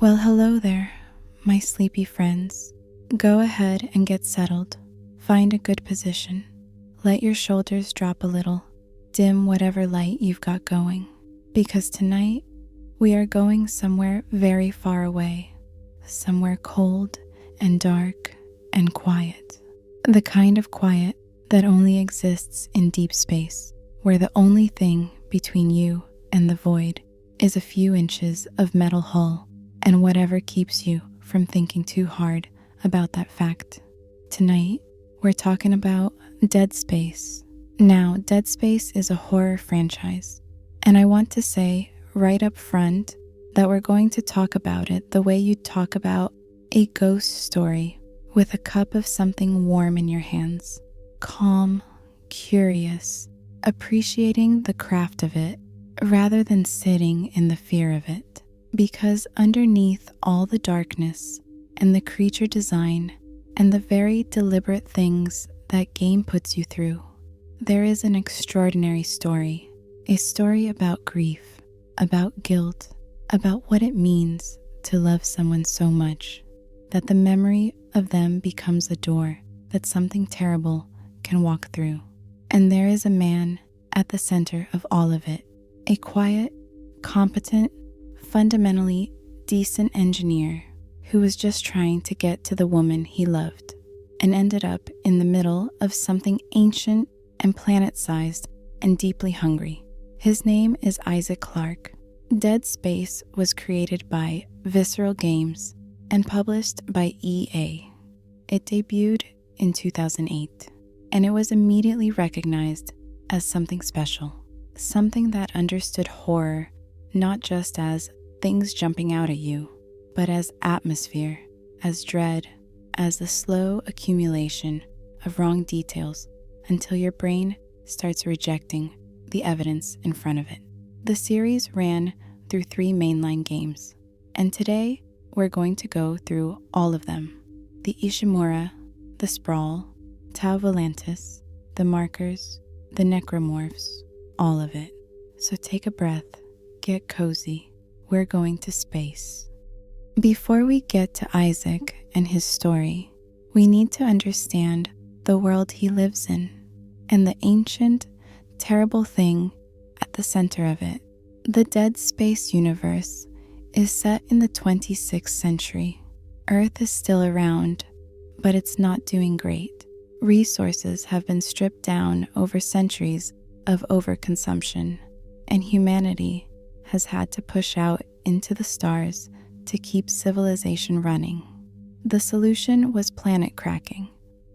Well, hello there, my sleepy friends. Go ahead and get settled. Find a good position. Let your shoulders drop a little. Dim whatever light you've got going. Because tonight, we are going somewhere very far away. Somewhere cold and dark and quiet. The kind of quiet that only exists in deep space, where the only thing between you and the void is a few inches of metal hull and whatever keeps you from thinking too hard about that fact. Tonight, we're talking about Dead Space. Now, Dead Space is a horror franchise, and I want to say right up front that we're going to talk about it the way you'd talk about a ghost story with a cup of something warm in your hands. Calm, curious, appreciating the craft of it rather than sitting in the fear of it. Because underneath all the darkness and the creature design and the very deliberate things that game puts you through, there is an extraordinary story. A story about grief, about guilt, about what it means to love someone so much that the memory of them becomes a door that something terrible can walk through. And there is a man at the center of all of it, a quiet, competent, fundamentally decent engineer who was just trying to get to the woman he loved and ended up in the middle of something ancient and planet-sized and deeply hungry. His name is Isaac Clarke. Dead Space was created by Visceral Games and published by EA. It debuted in 2008, and it was immediately recognized as something special, something that understood horror not just as things jumping out at you, but as atmosphere, as dread, as the slow accumulation of wrong details until your brain starts rejecting the evidence in front of it. The series ran through 3 mainline games, and today we're going to go through all of them. The Ishimura, the Sprawl, Tau Volantis, the Markers, the Necromorphs, all of it. So take a breath, get cozy. We're going to space. Before we get to Isaac and his story, we need to understand the world he lives in and the ancient, terrible thing at the center of it. The Dead Space universe is set in the 26th century. Earth is still around, but it's not doing great. Resources have been stripped down over centuries of overconsumption, and humanity has had to push out into the stars to keep civilization running. The solution was planet cracking,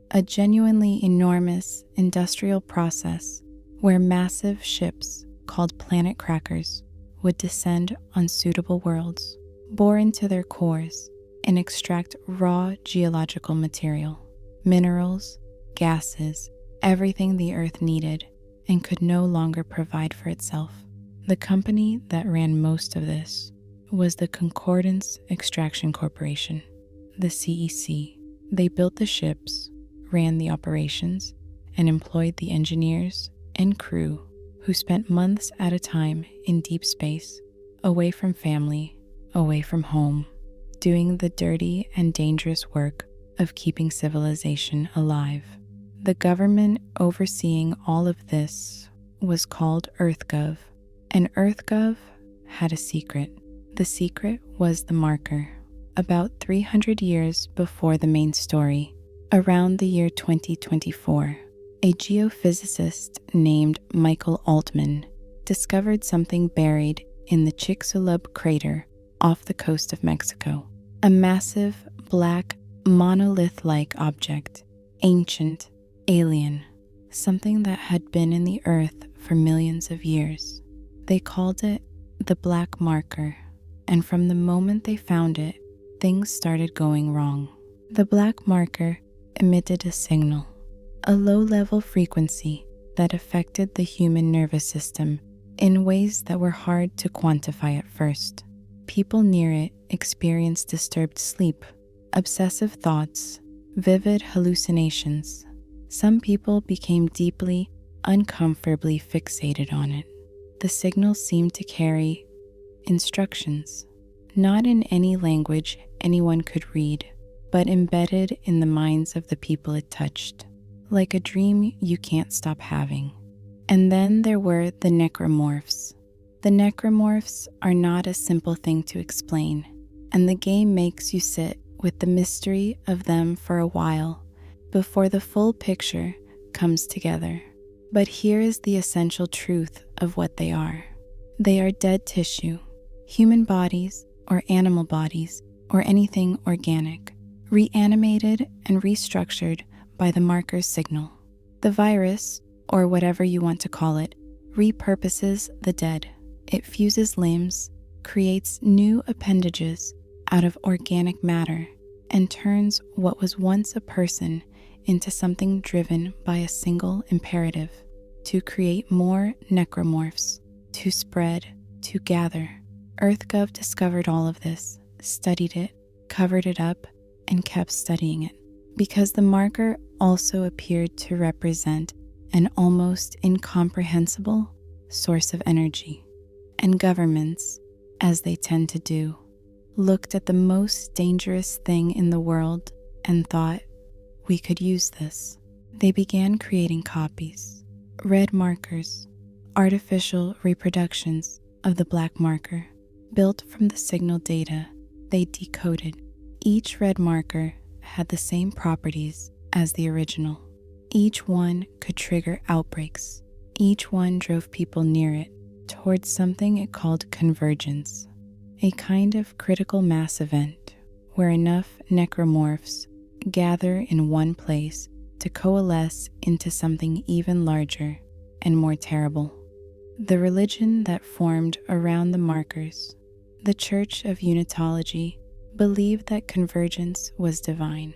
a genuinely enormous industrial process where massive ships called planet crackers would descend on suitable worlds, bore into their cores, and extract raw geological material, minerals, gases, everything the Earth needed and could no longer provide for itself. The company that ran most of this was the Concordance Extraction Corporation, the CEC. They built the ships, ran the operations, and employed the engineers and crew who spent months at a time in deep space, away from family, away from home, doing the dirty and dangerous work of keeping civilization alive. The government overseeing all of this was called EarthGov. And EarthGov had a secret. The secret was the Marker. About 300 years before the main story, around the year 2024, a geophysicist named Michael Altman discovered something buried in the Chicxulub crater off the coast of Mexico. A massive, black, monolith-like object, ancient, alien, something that had been in the earth for millions of years. They called it the Black Marker, and from the moment they found it, things started going wrong. The Black Marker emitted a signal, a low-level frequency that affected the human nervous system in ways that were hard to quantify at first. People near it experienced disturbed sleep, obsessive thoughts, vivid hallucinations. Some people became deeply, uncomfortably fixated on it. The signal seemed to carry instructions, not in any language anyone could read, but embedded in the minds of the people it touched, like a dream you can't stop having. And then there were the necromorphs. The necromorphs are not a simple thing to explain, and the game makes you sit with the mystery of them for a while before the full picture comes together. But here is the essential truth of what they are. They are dead tissue, human bodies or animal bodies or anything organic, reanimated and restructured by the marker's signal. The virus, or whatever you want to call it, repurposes the dead. It fuses limbs, creates new appendages out of organic matter, and turns what was once a person into something driven by a single imperative: to create more necromorphs, to spread, to gather. EarthGov discovered all of this, studied it, covered it up, and kept studying it, because the marker also appeared to represent an almost incomprehensible source of energy. And governments, as they tend to do, looked at the most dangerous thing in the world and thought, we could use this. They began creating copies, red markers, artificial reproductions of the black marker, built from the signal data they decoded. Each red marker had the same properties as the original. Each one could trigger outbreaks. Each one drove people near it towards something it called convergence, a kind of critical mass event where enough necromorphs gather in one place to coalesce into something even larger and more terrible. The religion that formed around the markers, the Church of Unitology, believed that convergence was divine,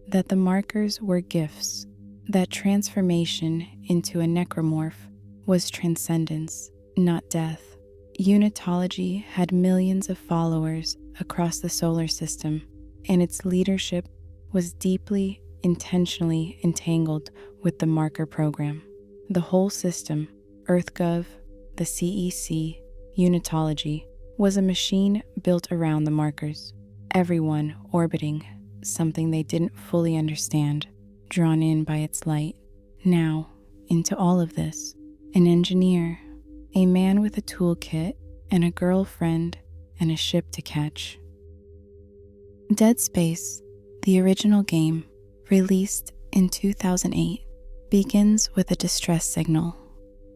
that the markers were gifts, that transformation into a necromorph was transcendence, not death. Unitology had millions of followers across the solar system, and its leadership was deeply, intentionally entangled with the marker program. The whole system, EarthGov, the CEC, Unitology, was a machine built around the markers, everyone orbiting something they didn't fully understand, drawn in by its light. Now, into all of this, an engineer, a man with a toolkit and a girlfriend and a ship to catch. Dead Space, the original game, released in 2008, begins with a distress signal.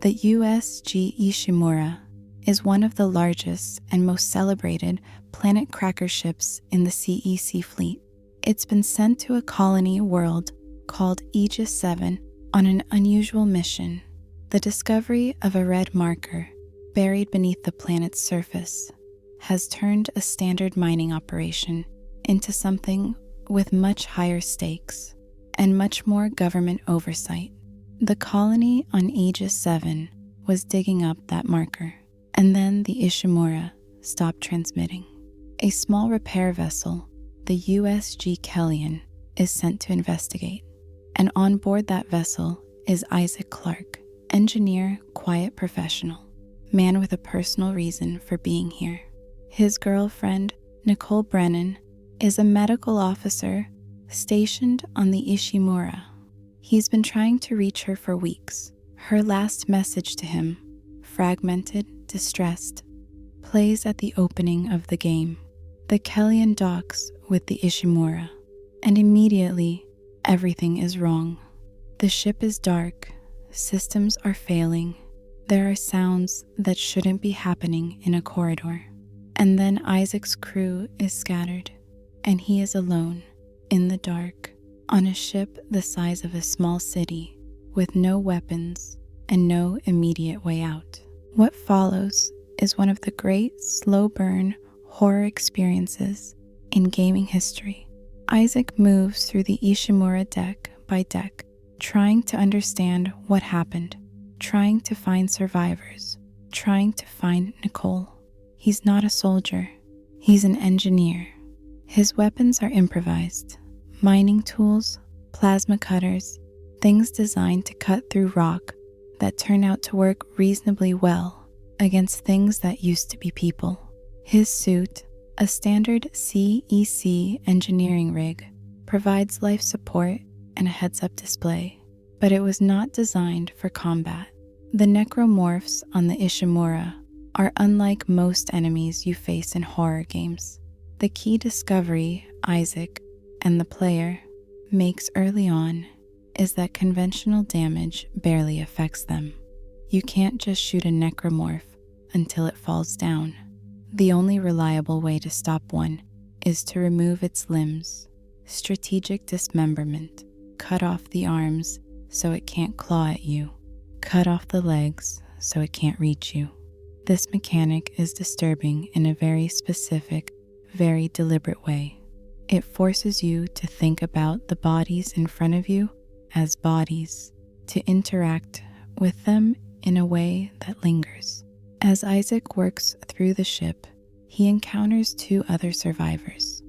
The USG Ishimura is one of the largest and most celebrated planet cracker ships in the CEC fleet. It's been sent to a colony world called Aegis 7 on an unusual mission. The discovery of a red marker buried beneath the planet's surface has turned a standard mining operation into something with much higher stakes and much more government oversight. The colony on Aegis 7 was digging up that marker, and then the Ishimura stopped transmitting. A small repair vessel, the USG Kellyan, is sent to investigate, and on board that vessel is Isaac Clarke, engineer, quiet professional, man with a personal reason for being here. His girlfriend, Nicole Brennan, is a medical officer stationed on the Ishimura. He's been trying to reach her for weeks. Her last message to him, fragmented, distressed, plays at the opening of the game. The Kellyan docks with the Ishimura, and immediately everything is wrong. The ship is dark, systems are failing, there are sounds that shouldn't be happening in a corridor. And then Isaac's crew is scattered, and he is alone, in the dark, on a ship the size of a small city, with no weapons and no immediate way out. What follows is one of the great slow-burn horror experiences in gaming history. Isaac moves through the Ishimura deck by deck, trying to understand what happened, trying to find survivors, trying to find Nicole. He's not a soldier, he's an engineer. His weapons are improvised, mining tools, plasma cutters, things designed to cut through rock that turn out to work reasonably well against things that used to be people. His suit, A standard CEC engineering rig provides life support and a heads-up display, but it was not designed for combat. The necromorphs on the Ishimura are unlike most enemies you face in horror games. The key discovery Isaac and the player makes early on is that conventional damage barely affects them. You can't just shoot a necromorph until it falls down. The only reliable way to stop one is to remove its limbs. Strategic dismemberment. Cut off the arms so it can't claw at you. Cut off the legs so it can't reach you. This mechanic is disturbing in a very specific, very deliberate way. It forces you to think about the bodies in front of you as bodies, to interact with them in a way that lingers. As Isaac works through the ship, he encounters two other survivors,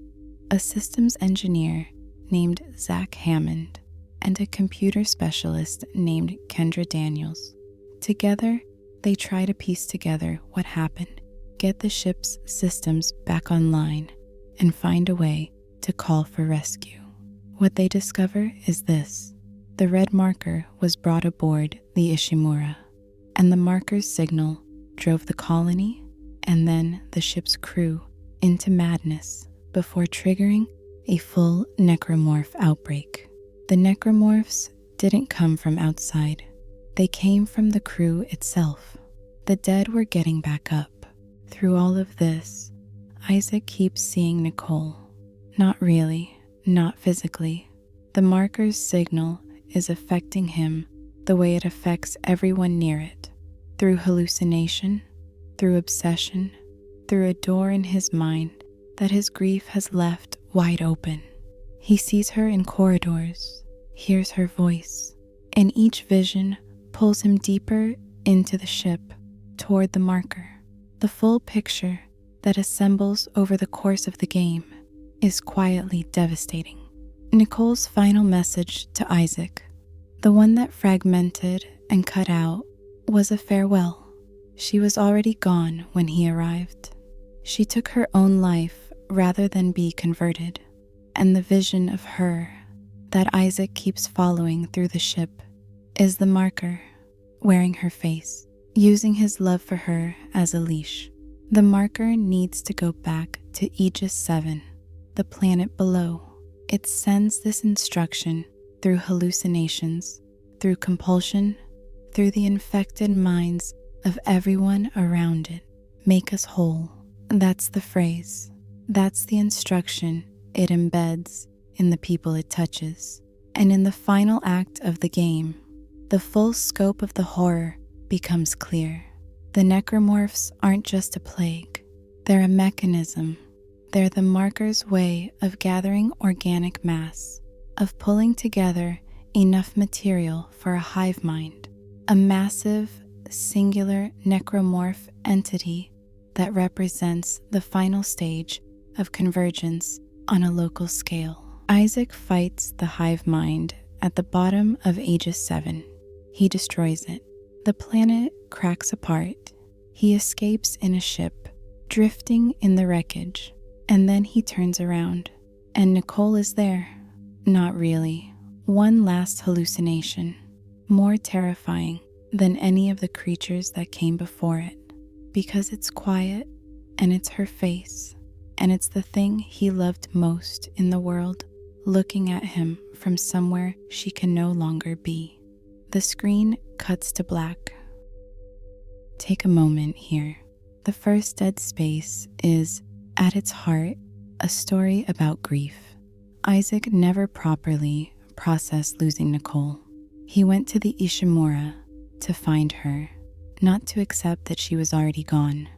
a systems engineer named Zach Hammond and a computer specialist named Kendra Daniels. Together, they try to piece together what happened, get the ship's systems back online, and find a way to call for rescue. What they discover is this: the red marker was brought aboard the Ishimura, and the marker's signal drove the colony and then the ship's crew into madness before triggering a full necromorph outbreak. The necromorphs didn't come from outside. They came from the crew itself. The dead were getting back up. Through all of this, Isaac keeps seeing Nicole. Not really, not physically. The marker's signal is affecting him the way it affects everyone near it, through hallucination, through obsession, through a door in his mind that his grief has left wide open. He sees her in corridors, hears her voice, and each vision pulls him deeper into the ship, toward the marker. The full picture that assembles over the course of the game is quietly devastating. Nicole's final message to Isaac, the one that fragmented and cut out, was a farewell. She was already gone when he arrived. She took her own life rather than be converted, and the vision of her that Isaac keeps following through the ship is the marker, wearing her face, using his love for her as a leash. The marker needs to go back to Aegis 7, the planet below. It sends this instruction through hallucinations, through compulsion, through the infected minds of everyone around it. Make us whole. That's the phrase. That's the instruction it embeds in the people it touches. And in the final act of the game, the full scope of the horror becomes clear. The necromorphs aren't just a plague. They're a mechanism. They're the marker's way of gathering organic mass, of pulling together enough material for a hive mind, a massive, singular necromorph entity that represents the final stage of convergence on a local scale. Isaac fights the hive mind at the bottom of Aegis 7. He destroys it. The planet cracks apart. He escapes in a ship, drifting in the wreckage. And then he turns around, and Nicole is there. Not really. One last hallucination, more terrifying than any of the creatures that came before it, because it's quiet, and it's her face, and it's the thing he loved most in the world, looking at him from somewhere she can no longer be. The screen cuts to black. Take a moment here. The first Dead Space is, at its heart, a story about grief. Isaac never properly processed losing Nicole. He went to the Ishimura to find her, not to accept that she was already gone.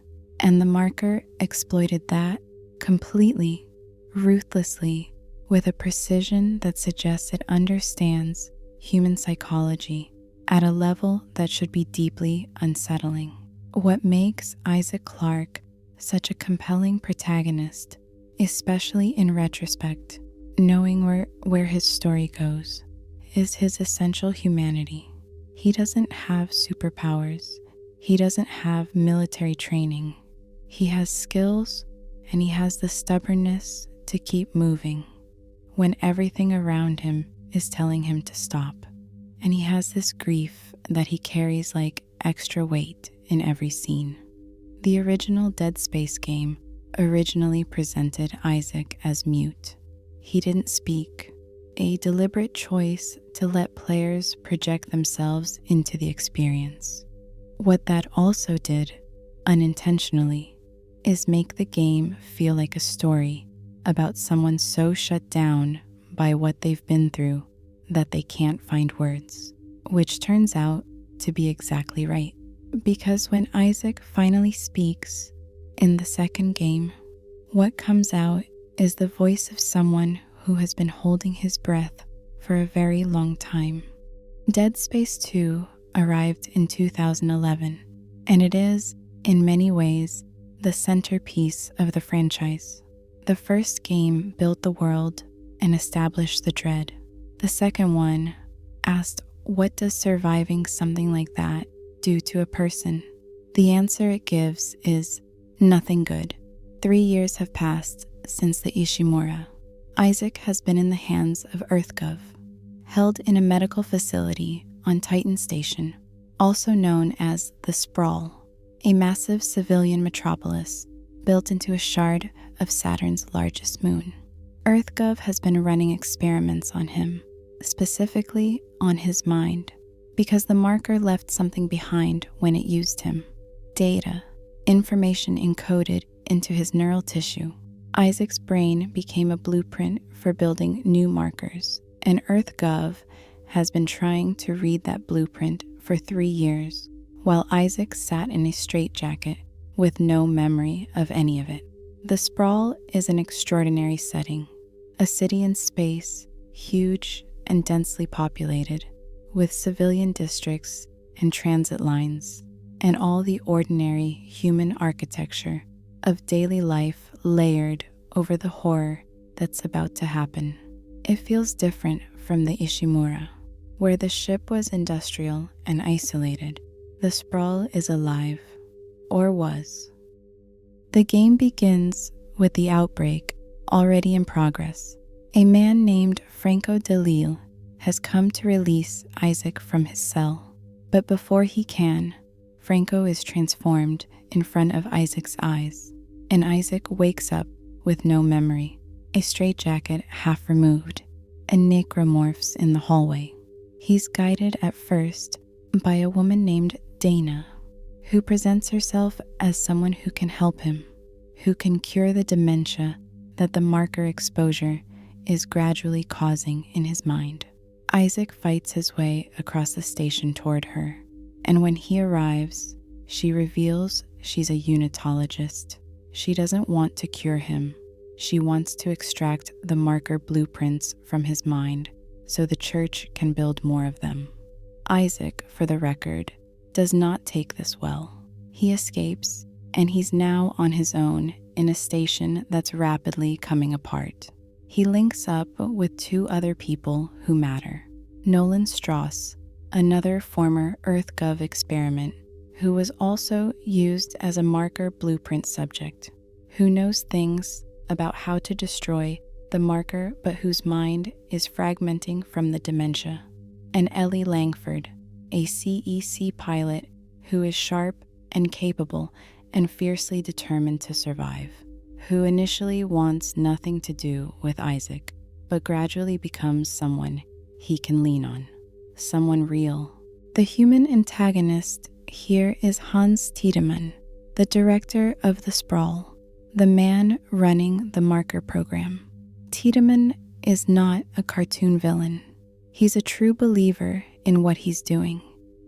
And the marker exploited that completely, ruthlessly, with a precision that suggests it understands human psychology at a level that should be deeply unsettling. What makes Isaac Clarke such a compelling protagonist, especially in retrospect, knowing where his story goes, is his essential humanity. He doesn't have superpowers. He doesn't have military training. He has skills and he has the stubbornness to keep moving when everything around him is telling him to stop. And he has this grief that he carries like extra weight in every scene. The original Dead Space game originally presented Isaac as mute. He didn't speak, a deliberate choice to let players project themselves into the experience. What that also did, unintentionally, is make the game feel like a story about someone so shut down by what they've been through that they can't find words, which turns out to be exactly right. Because when Isaac finally speaks in the second game, what comes out is the voice of someone who has been holding his breath for a very long time. Dead Space 2 arrived in 2011, and it is, in many ways, the centerpiece of the franchise. The first game built the world and established the dread. The second one asked, what does surviving something like that do to a person? The answer it gives is nothing good. 3 years have passed since the Ishimura. Isaac has been in the hands of EarthGov, held in a medical facility on Titan Station, also known as the Sprawl, a massive civilian metropolis built into a shard of Saturn's largest moon. EarthGov has been running experiments on him, specifically on his mind, because the marker left something behind when it used him. Data, information encoded into his neural tissue. Isaac's brain became a blueprint for building new markers, and EarthGov has been trying to read that blueprint for 3 years, while Isaac sat in a straitjacket with no memory of any of it. The Sprawl is an extraordinary setting, a city in space, huge and densely populated, with civilian districts and transit lines, and all the ordinary human architecture of daily life layered over the horror that's about to happen. It feels different from the Ishimura, where the ship was industrial and isolated. The Sprawl is alive, or was. The game begins with the outbreak already in progress. A man named Franco de Lille has come to release Isaac from his cell, but before he can, Franco is transformed in front of Isaac's eyes, and Isaac wakes up with no memory, a straitjacket half removed, and necromorphs in the hallway. He's guided at first by a woman named Dana, who presents herself as someone who can help him, who can cure the dementia that the marker exposure is gradually causing in his mind. Isaac fights his way across the station toward her, and when he arrives, she reveals she's a unitologist. She doesn't want to cure him. She wants to extract the marker blueprints from his mind so the church can build more of them. Isaac, for the record, does not take this well. He escapes, and he's now on his own in a station that's rapidly coming apart. He links up with 2 other people who matter. Nolan Strauss, another former EarthGov experiment, who was also used as a marker blueprint subject, who knows things about how to destroy the marker but whose mind is fragmenting from the dementia. And Ellie Langford, a CEC pilot who is sharp and capable and fiercely determined to survive, who initially wants nothing to do with Isaac, but gradually becomes someone he can lean on, someone real. The human antagonist here is Hans Tiedemann, the director of the Sprawl, the man running the marker program. Tiedemann is not a cartoon villain. He's a true believer in what he's doing.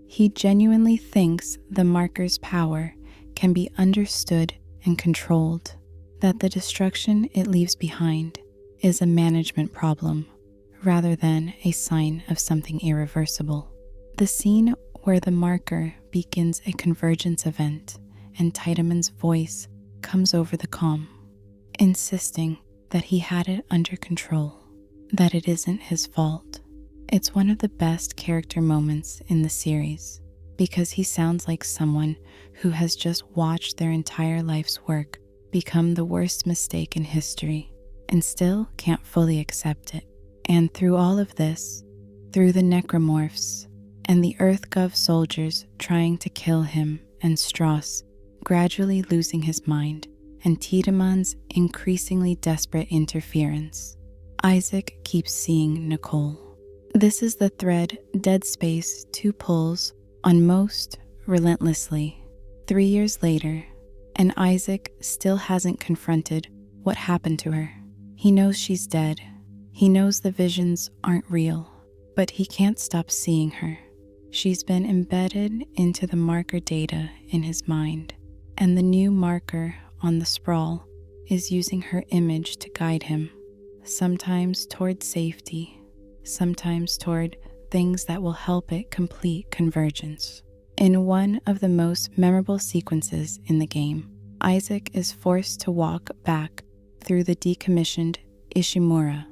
He genuinely thinks the marker's power can be understood and controlled, that the destruction it leaves behind is a management problem rather than a sign of something irreversible. The scene where the marker begins a convergence event and Tiedemann's voice comes over the comm, insisting that he had it under control, that it isn't his fault. It's one of the best character moments in the series because he sounds like someone who has just watched their entire life's work become the worst mistake in history and still can't fully accept it. And through all of this, through the necromorphs and the EarthGov soldiers trying to kill him and Strauss gradually losing his mind and Tiedemann's increasingly desperate interference, Isaac keeps seeing Nicole. This is the thread Dead Space 2 pulls on most relentlessly. 3 years later, and Isaac still hasn't confronted what happened to her. He knows she's dead. He knows the visions aren't real, but he can't stop seeing her. She's been embedded into the marker data in his mind, and the new marker on the sprawl is using her image to guide him, sometimes toward safety, sometimes toward things that will help it complete convergence. In one of the most memorable sequences in the game, Isaac is forced to walk back through the decommissioned Ishimura,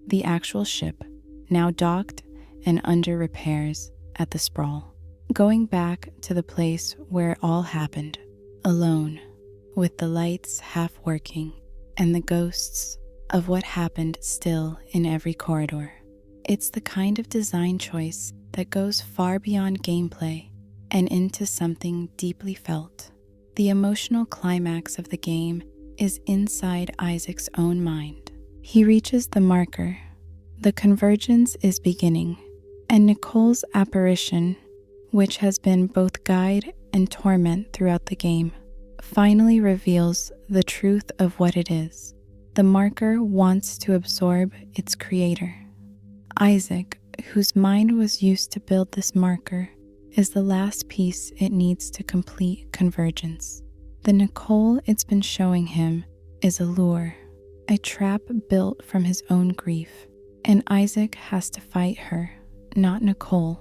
the actual ship, now docked and under repairs at the sprawl, going back to the place where it all happened, alone, with the lights half working and the ghosts of what happened still in every corridor. It's the kind of design choice that goes far beyond gameplay and into something deeply felt. The emotional climax of the game is inside Isaac's own mind. He reaches the marker. The convergence is beginning, and Nicole's apparition, which has been both guide and torment throughout the game, finally reveals the truth of what it is. The marker wants to absorb its creator. Isaac, whose mind was used to build this marker, is the last piece it needs to complete convergence. The Nicole it's been showing him is a lure, a trap built from his own grief, and Isaac has to fight her, not Nicole,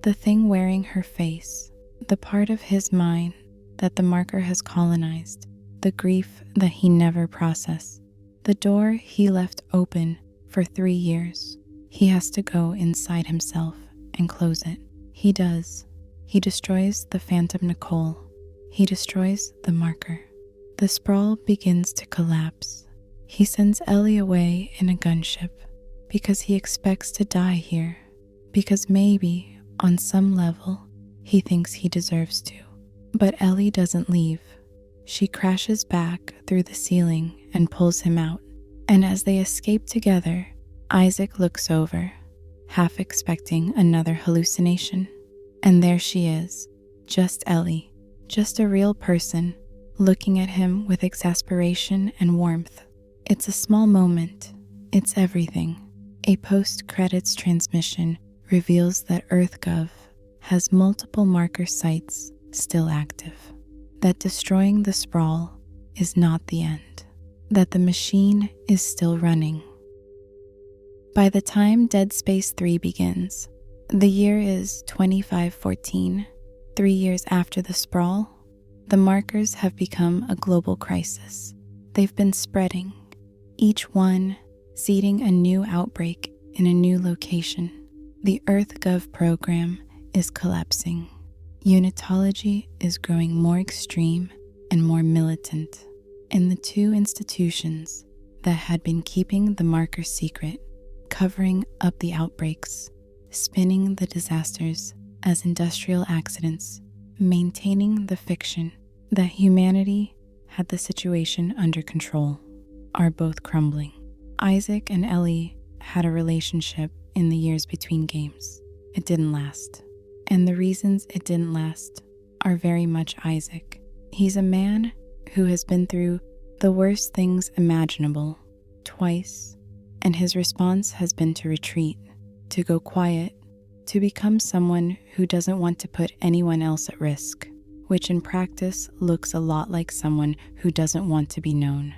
the thing wearing her face, the part of his mind that the marker has colonized, the grief that he never processed, the door he left open for 3 years. He has to go inside himself and close it. He does. He destroys the phantom Nicole. He destroys the marker. The sprawl begins to collapse. He sends Ellie away in a gunship because he expects to die here, because maybe, on some level, he thinks he deserves to. But Ellie doesn't leave. She crashes back through the ceiling and pulls him out. And as they escape together, Isaac looks over, half expecting another hallucination. And there she is, just Ellie, just a real person, looking at him with exasperation and warmth. It's a small moment. It's everything. A post-credits transmission reveals that EarthGov has multiple marker sites still active, that destroying the sprawl is not the end, that the machine is still running. By the time Dead Space 3 begins, the year is 2514, 3 years after the sprawl. The markers have become a global crisis. They've been spreading, each one seeding a new outbreak in a new location. The EarthGov program is collapsing. Unitology is growing more extreme and more militant. And the two institutions that had been keeping the marker secret, covering up the outbreaks, spinning the disasters as industrial accidents, maintaining the fiction that humanity had the situation under control, are both crumbling. Isaac and Ellie had a relationship in the years between games. It didn't last. And the reasons it didn't last are very much Isaac. He's a man who has been through the worst things imaginable twice, and his response has been to retreat, to go quiet, to become someone who doesn't want to put anyone else at risk, which in practice looks a lot like someone who doesn't want to be known.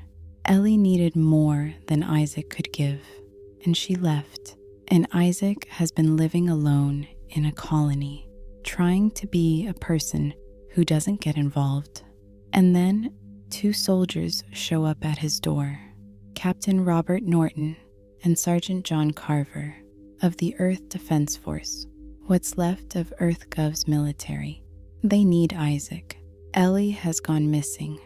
Ellie needed more than Isaac could give, and she left, and Isaac has been living alone in a colony, trying to be a person who doesn't get involved. And then 2 soldiers show up at his door, Captain Robert Norton and Sergeant John Carver of the Earth Defense Force, what's left of EarthGov's military. They need Isaac. Ellie has gone missing.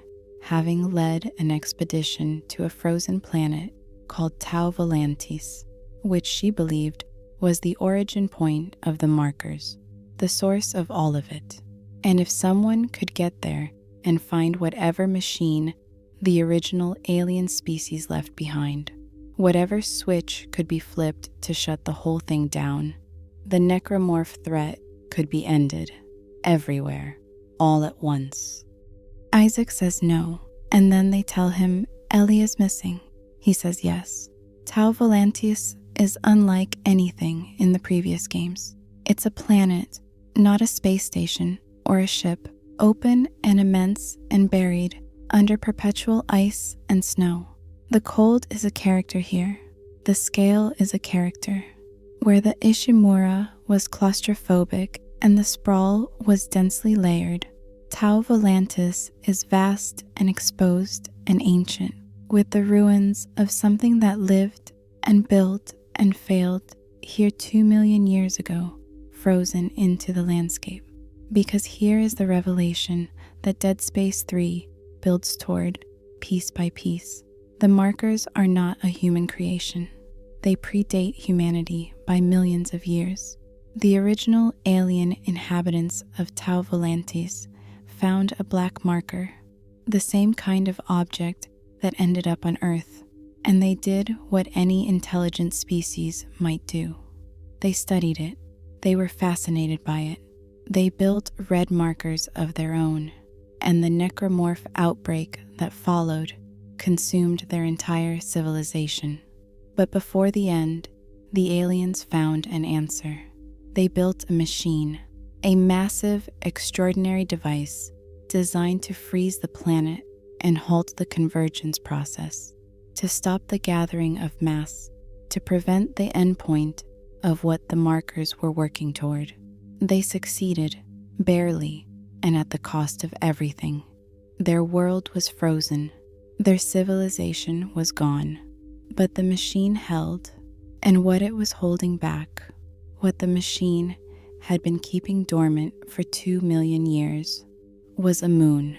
having led an expedition to a frozen planet called Tau Volantis, which she believed was the origin point of the markers, the source of all of it. And if someone could get there and find whatever machine the original alien species left behind, whatever switch could be flipped to shut the whole thing down, the necromorph threat could be ended, everywhere, all at once. Isaac says no, and then they tell him Ellie is missing. He says yes. Tau Volantis is unlike anything in the previous games. It's a planet, not a space station or a ship, open and immense and buried under perpetual ice and snow. The cold is a character here. The scale is a character. Where the Ishimura was claustrophobic and the sprawl was densely layered, Tau Volantis is vast and exposed and ancient, with the ruins of something that lived and built and failed here 2 million years ago, frozen into the landscape. Because here is the revelation that Dead Space 3 builds toward, piece by piece. The markers are not a human creation. They predate humanity by millions of years. The original alien inhabitants of Tau Volantis found a black marker, the same kind of object that ended up on Earth, and they did what any intelligent species might do. They studied it. They were fascinated by it. They built red markers of their own, and the necromorph outbreak that followed consumed their entire civilization. But before the end, the aliens found an answer. They built a machine, a massive, extraordinary device designed to freeze the planet and halt the convergence process, to stop the gathering of mass, to prevent the endpoint of what the markers were working toward. They succeeded, barely, and at the cost of everything. Their world was frozen. Their civilization was gone. But the machine held, and what it was holding back, what the machine had been keeping dormant for 2 million years, was a moon.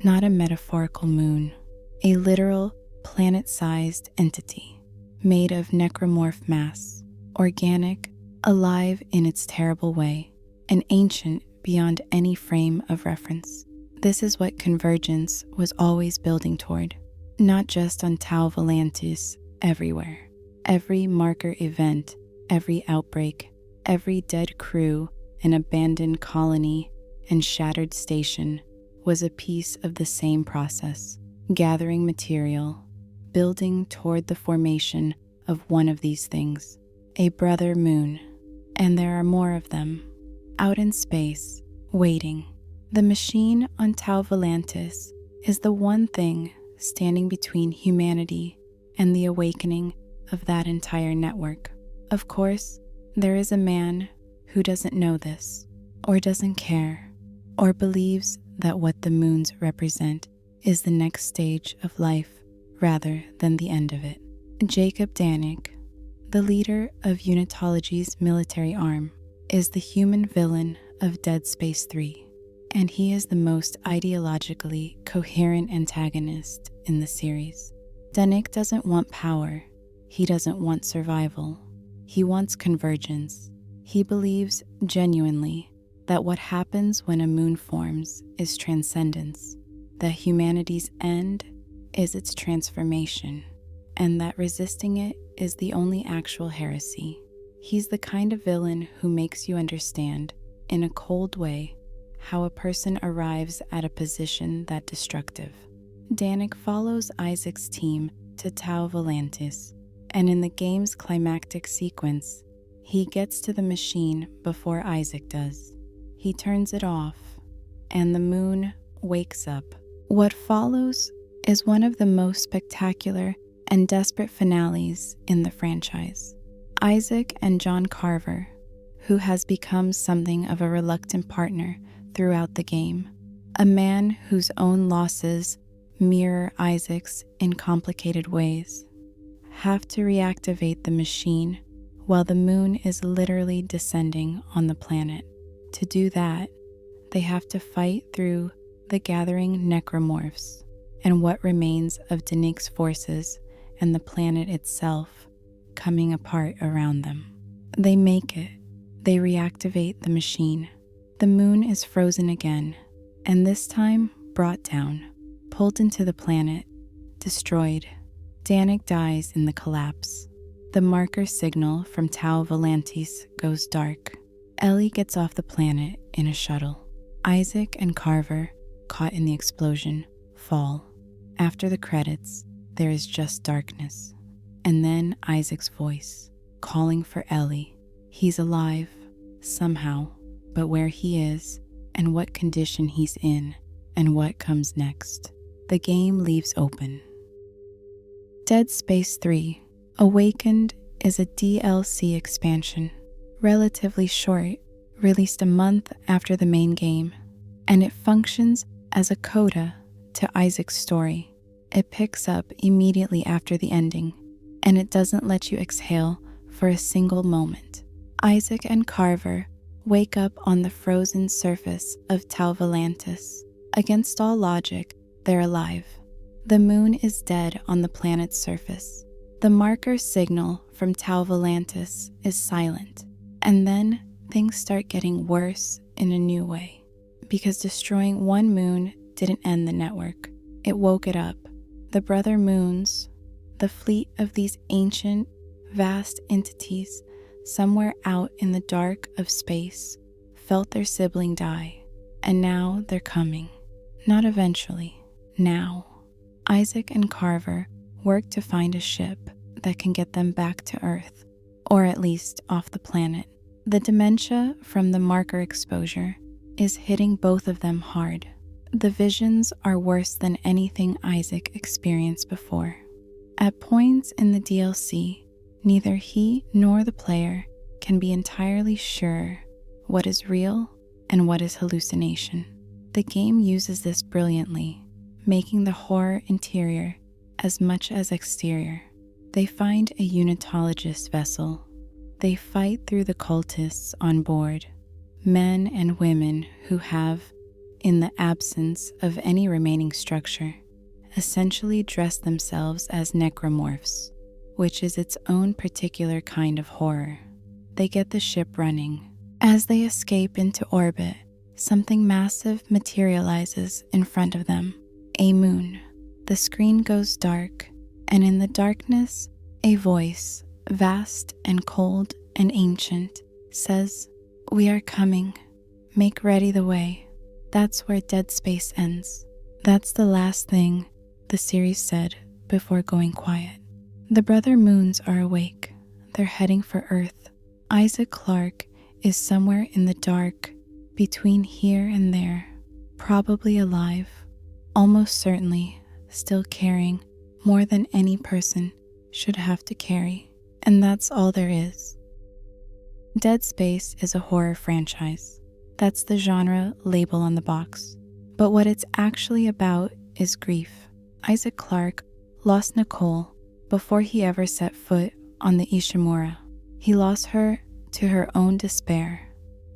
Not a metaphorical moon, a literal planet-sized entity, made of necromorph mass, organic, alive in its terrible way, and ancient beyond any frame of reference. This is what Convergence was always building toward, not just on Tau Volantis, everywhere. Every marker event, every outbreak, every dead crew, and abandoned colony, and shattered station was a piece of the same process, gathering material, building toward the formation of one of these things, a brother moon. And there are more of them, out in space, waiting. The machine on Tau Volantis is the one thing standing between humanity and the awakening of that entire network. Of course, there is a man who doesn't know this, or doesn't care, or believes that what the moons represent is the next stage of life rather than the end of it. Jacob Danik, the leader of Unitology's military arm, is the human villain of Dead Space 3, and he is the most ideologically coherent antagonist in the series. Danik doesn't want power. He doesn't want survival. He wants convergence. He believes genuinely that what happens when a moon forms is transcendence, that humanity's end is its transformation, and that resisting it is the only actual heresy. He's the kind of villain who makes you understand, in a cold way, how a person arrives at a position that destructive. Danik follows Isaac's team to Tau Volantis, and in the game's climactic sequence, he gets to the machine before Isaac does. He turns it off, and the moon wakes up. What follows is one of the most spectacular and desperate finales in the franchise. Isaac and John Carver, who has become something of a reluctant partner throughout the game, a man whose own losses mirror Isaac's in complicated ways, have to reactivate the machine while the moon is literally descending on the planet. To do that, they have to fight through the gathering necromorphs, and what remains of Danique's forces and the planet itself coming apart around them. They make it. They reactivate the machine. The moon is frozen again, and this time brought down, pulled into the planet, destroyed. Danique dies in the collapse. The marker signal from Tau Volantis goes dark. Ellie gets off the planet in a shuttle. Isaac and Carver, caught in the explosion, fall. After the credits, there is just darkness. And then Isaac's voice, calling for Ellie. He's alive, somehow, but where he is, and what condition he's in, and what comes next, the game leaves open. Dead Space 3 Awakened is a DLC expansion, relatively short, released a month after the main game, and it functions as a coda to Isaac's story. It picks up immediately after the ending, and it doesn't let you exhale for a single moment. Isaac and Carver wake up on the frozen surface of Tau Volantis. Against all logic, they're alive. The moon is dead on the planet's surface. The marker signal from Tau Volantis is silent, and then things start getting worse in a new way. Because destroying one moon didn't end the network, it woke it up. The brother moons, the fleet of these ancient, vast entities somewhere out in the dark of space, felt their sibling die, and now they're coming. Not eventually, now. Isaac and Carver work to find a ship that can get them back to Earth, or at least off the planet. The dementia from the marker exposure is hitting both of them hard. The visions are worse than anything Isaac experienced before. At points in the DLC, neither he nor the player can be entirely sure what is real and what is hallucination. The game uses this brilliantly, making the horror interior as much as exterior. They find a unitologist vessel. They fight through the cultists on board, men and women who have, in the absence of any remaining structure, essentially dressed themselves as necromorphs, which is its own particular kind of horror. They get the ship running. As they escape into orbit, something massive materializes in front of them, a moon. The screen goes dark, and in the darkness, a voice, vast and cold and ancient, says, "We are coming. Make ready the way." That's where Dead Space ends. That's the last thing the series said before going quiet. The brother moons are awake. They're heading for Earth. Isaac Clarke is somewhere in the dark, between here and there, probably alive, almost certainly still carrying more than any person should have to carry, and that's all there is. Dead Space is a horror franchise. That's the genre label on the box. But what it's actually about is grief. Isaac Clarke lost Nicole before he ever set foot on the Ishimura. He lost her to her own despair,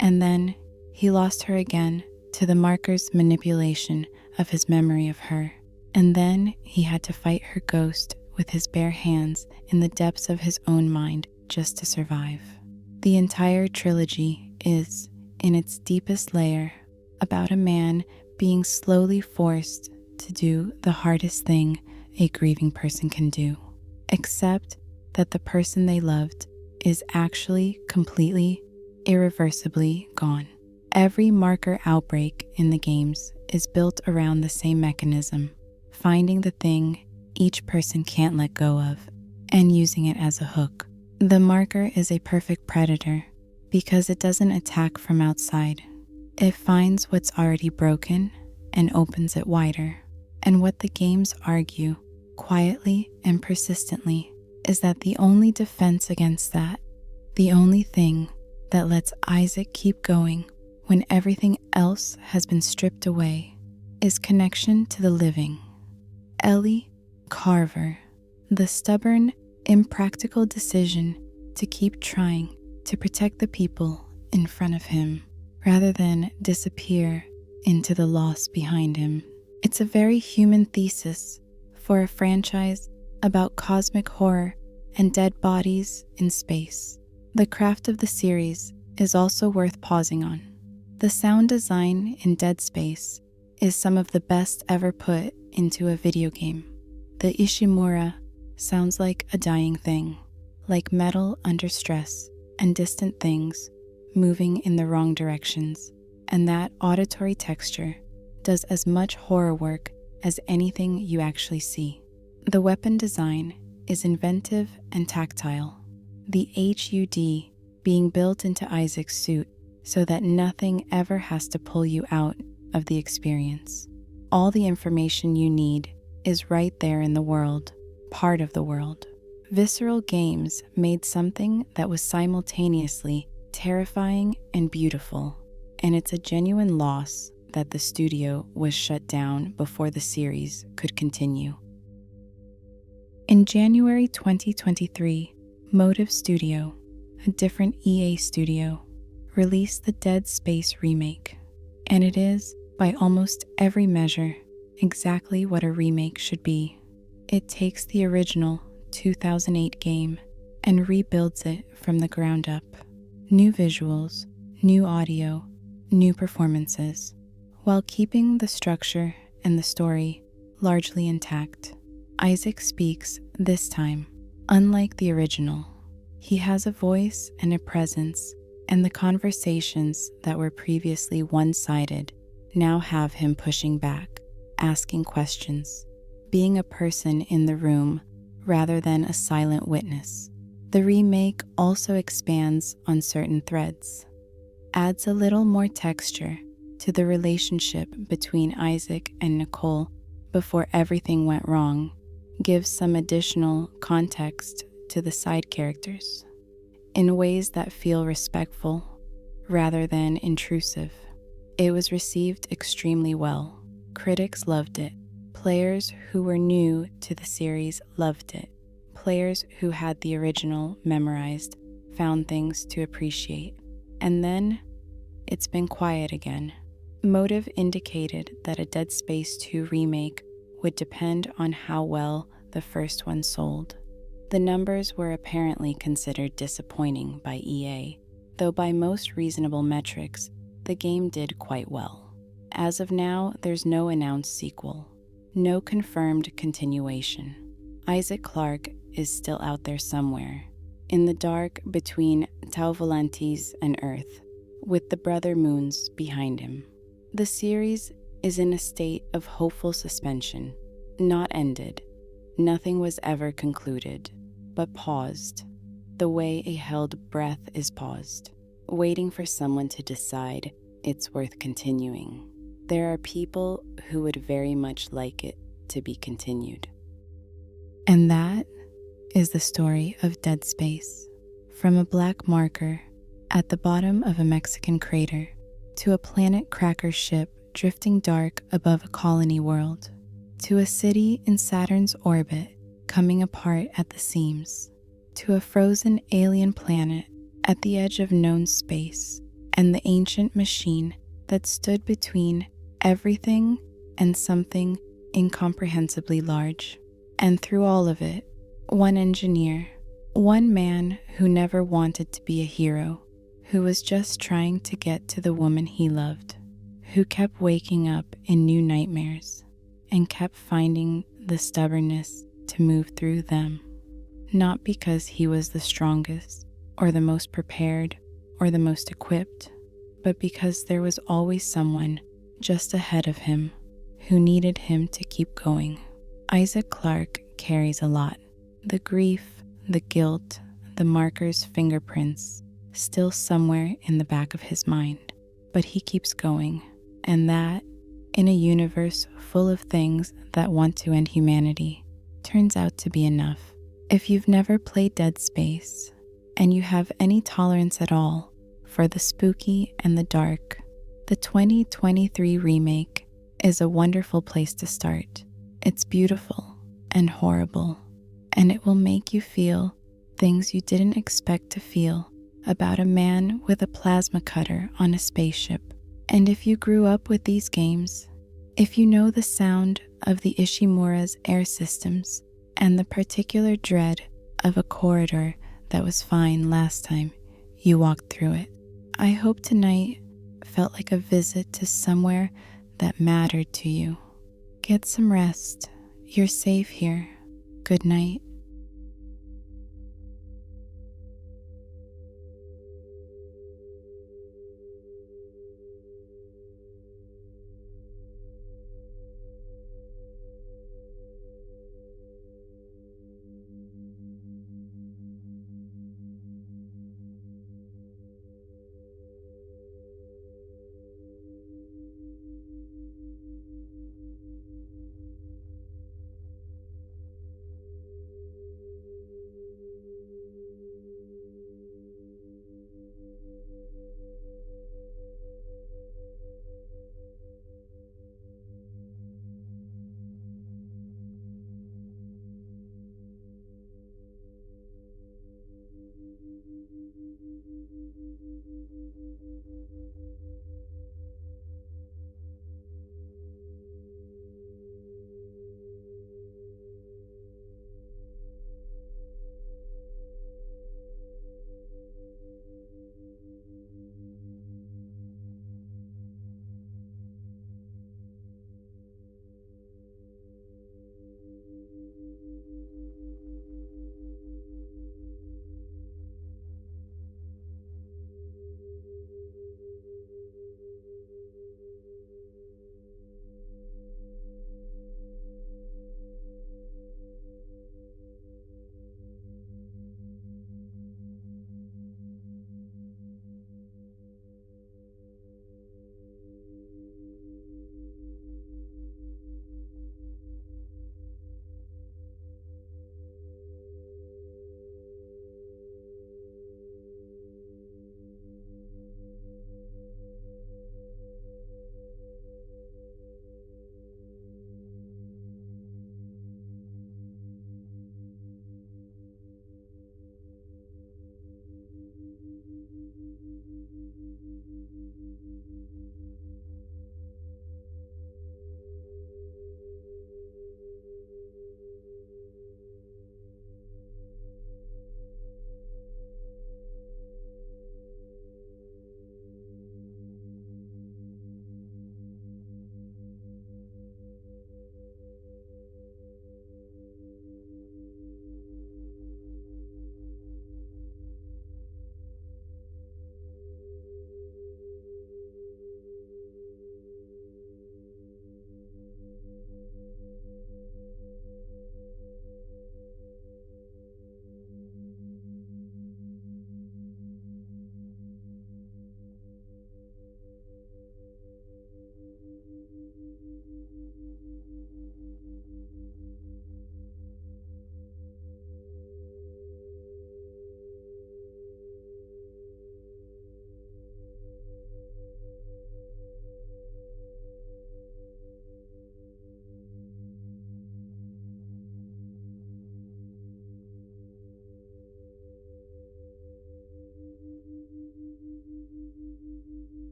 and then he lost her again to the marker's manipulation of his memory of her. And then he had to fight her ghost with his bare hands in the depths of his own mind just to survive. The entire trilogy is, in its deepest layer, about a man being slowly forced to do the hardest thing a grieving person can do, accept that the person they loved is actually completely, irreversibly gone. Every marker outbreak in the games is built around the same mechanism, finding the thing each person can't let go of and using it as a hook. The marker is a perfect predator because it doesn't attack from outside. It finds what's already broken and opens it wider. And what the games argue, quietly and persistently, is that the only defense against that, the only thing that lets Isaac keep going when everything else has been stripped away, is connection to the living. Ellie Carver, the stubborn, impractical decision to keep trying to protect the people in front of him rather than disappear into the loss behind him. It's a very human thesis for a franchise about cosmic horror and dead bodies in space. The craft of the series is also worth pausing on. The sound design in Dead Space is some of the best ever put into a video game. The Ishimura sounds like a dying thing, like metal under stress and distant things moving in the wrong directions, and that auditory texture does as much horror work as anything you actually see. The weapon design is inventive and tactile, the HUD being built into Isaac's suit so that nothing ever has to pull you out of the experience. All the information you need is right there in the world, part of the world. Visceral Games made something that was simultaneously terrifying and beautiful, and it's a genuine loss that the studio was shut down before the series could continue. In January 2023, Motive Studio, a different EA studio, released the Dead Space remake, and it is, by almost every measure, exactly what a remake should be. It takes the original 2008 game and rebuilds it from the ground up. New visuals, new audio, new performances, while keeping the structure and the story largely intact. Isaac speaks this time, unlike the original. He has a voice and a presence, and the conversations that were previously one-sided now have him pushing back, asking questions, being a person in the room rather than a silent witness. The remake also expands on certain threads, adds a little more texture to the relationship between Isaac and Nicole before everything went wrong, gives some additional context to the side characters in ways that feel respectful rather than intrusive. It was received extremely well. Critics loved it. Players who were new to the series loved it. Players who had the original memorized found things to appreciate. And then it's been quiet again. Motive indicated that a Dead Space 2 remake would depend on how well the first one sold. The numbers were apparently considered disappointing by EA, though by most reasonable metrics, the game did quite well. As of now, there's no announced sequel, no confirmed continuation. Isaac Clarke is still out there somewhere, in the dark between Tau Volantis and Earth, with the brother moons behind him. The series is in a state of hopeful suspension, not ended. Nothing was ever concluded, but paused, the way a held breath is paused, waiting for someone to decide it's worth continuing. There are people who would very much like it to be continued. And that is the story of Dead Space. From a black marker at the bottom of a Mexican crater to a planet cracker ship drifting dark above a colony world, to a city in Saturn's orbit coming apart at the seams, to a frozen alien planet at the edge of known space, and the ancient machine that stood between everything and something incomprehensibly large. And through all of it, one engineer, one man who never wanted to be a hero, who was just trying to get to the woman he loved, who kept waking up in new nightmares and kept finding the stubbornness to move through them, not because he was the strongest or the most prepared or the most equipped, but because there was always someone just ahead of him who needed him to keep going. Isaac Clarke carries a lot. The grief, the guilt, the marker's fingerprints, still somewhere in the back of his mind. But he keeps going, and that, in a universe full of things that want to end humanity, turns out to be enough. If you've never played Dead Space, and you have any tolerance at all for the spooky and the dark, the 2023 remake is a wonderful place to start. It's beautiful and horrible, and it will make you feel things you didn't expect to feel about a man with a plasma cutter on a spaceship. And if you grew up with these games, If you know the sound of the Ishimura's air systems and the particular dread of a corridor that was fine last time you walked through it, I hope tonight felt like a visit to somewhere that mattered to you. Get some rest. You're safe here. Good night.